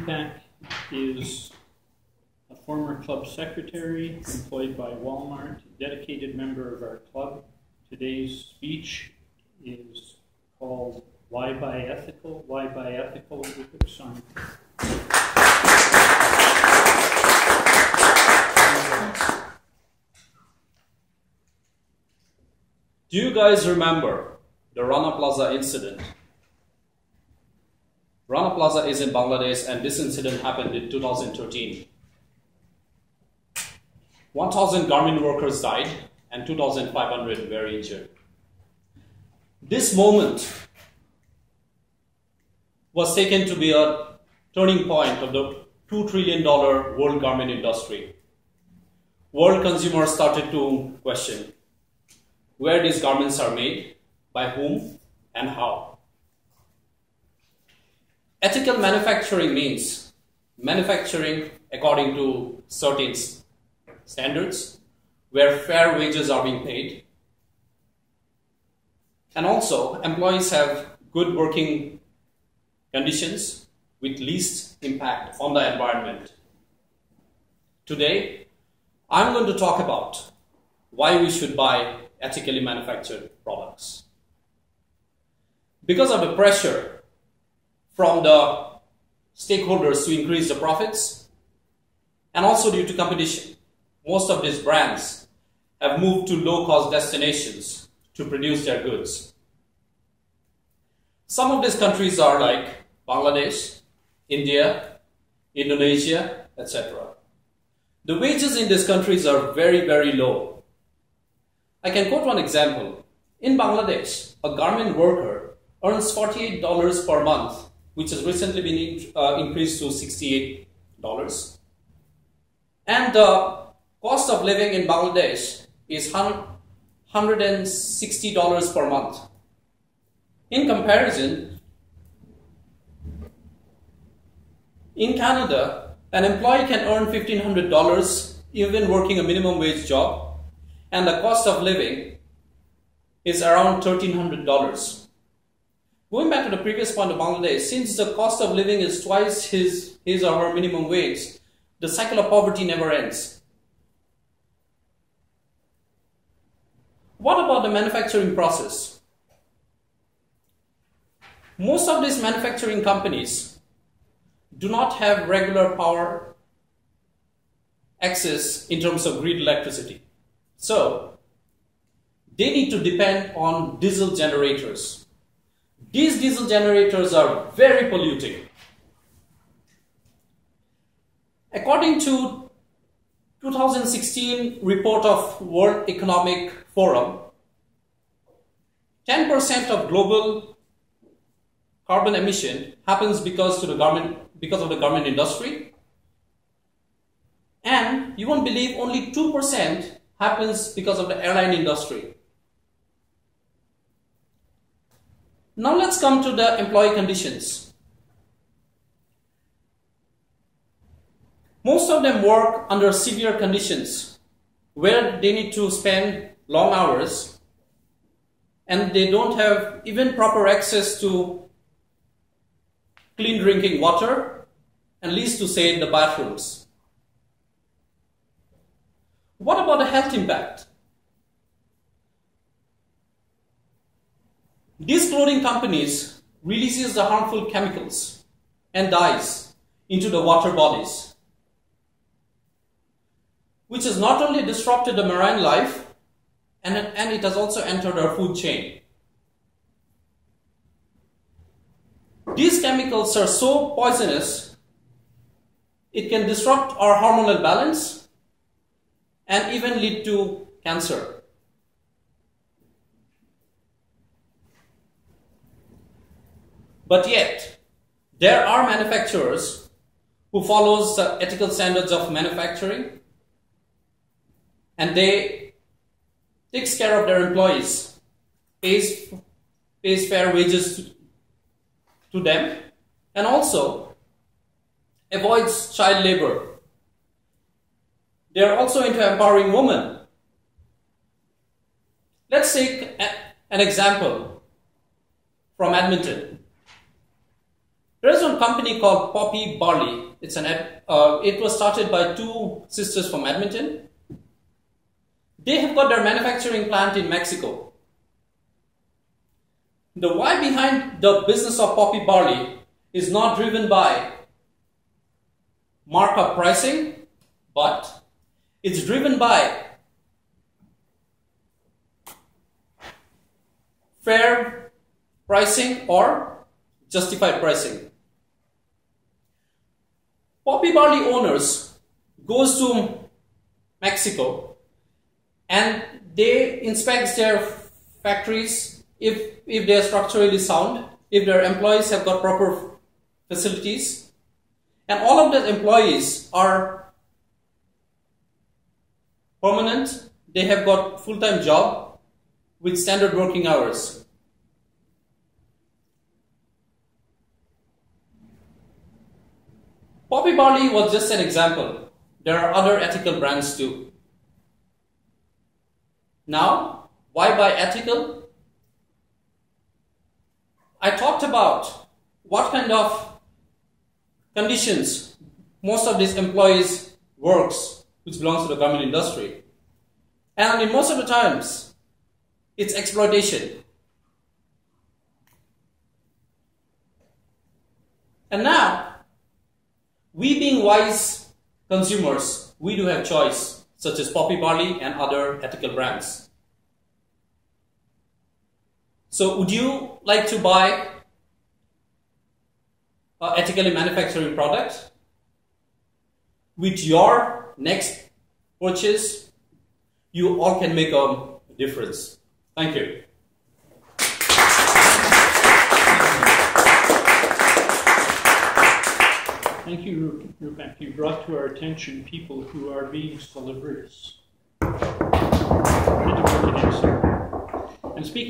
Rupak is a former club secretary employed by Walmart, dedicated member of our club. Today's speech is called Why Buy Ethical? Why Buy Ethical? Rupak Sarma. Do you guys remember the Rana Plaza incident? Rana Plaza is in Bangladesh, and this incident happened in 2013. 1,000 garment workers died and 2,500 were injured. This moment was taken to be a turning point of the $2 trillion world garment industry. World consumers started to question where these garments are made, by whom, and how. Ethical manufacturing means manufacturing according to certain standards, where fair wages are being paid, and also employees have good working conditions with least impact on the environment. Today, I'm going to talk about why we should buy ethically manufactured products. Because of the pressure from the stakeholders to increase the profits, and also due to competition, most of these brands have moved to low-cost destinations to produce their goods. Some of these countries are like Bangladesh, India, Indonesia, etc. The wages in these countries are very, very low. I can quote one example. In Bangladesh, a garment worker earns $48 per month, which has recently been increased to $68. And the cost of living in Bangladesh is $160 per month. In comparison, in Canada, an employee can earn $1,500 even working a minimum wage job, and the cost of living is around $1,300. Going back to the previous point of Bangladesh, since the cost of living is twice his or her minimum wage, the cycle of poverty never ends. What about the manufacturing process? Most of these manufacturing companies do not have regular power access in terms of grid electricity. So, they need to depend on diesel generators. These diesel generators are very polluting. According to 2016 report of World Economic Forum, 10% of global carbon emission happens because of the garment industry, and you won't believe only 2% happens because of the airline industry. Now let's come to the employee conditions. Most of them work under severe conditions where they need to spend long hours and they don't have even proper access to clean drinking water, and least to say the bathrooms. What about the health impact? These clothing companies releases the harmful chemicals and dyes into the water bodies, which has not only disrupted the marine life, and it has also entered our food chain. These chemicals are so poisonous, it can disrupt our hormonal balance and even lead to cancer. But yet, there are manufacturers who follows the ethical standards of manufacturing, and they takes care of their employees, pays fair wages to them, and also avoids child labor. They are also into empowering women. Let's take an example from Edmonton. There is one company called Poppy Barley. It was started by two sisters from Edmonton. They have got their manufacturing plant in Mexico. The why behind the business of Poppy Barley is not driven by markup pricing, but it's driven by fair pricing or justified pricing. Poppy Barley owners goes to Mexico and they inspect their factories if they are structurally sound, if their employees have got proper facilities, and all of the employees are permanent, they have got full-time job with standard working hours. Poppy Barley was just an example. There are other ethical brands too. Now, why buy ethical? I talked about what kind of conditions most of these employees works, which belongs to the garment industry. And in most of the times, it's exploitation. And now, we being wise consumers, we do have choice, such as Poppy Barley and other ethical brands. So would you like to buy an ethically manufactured product? With your next purchase, you all can make a difference. Thank you. Thank you, Rupak. You brought to our attention people who are being salubrious. And speaking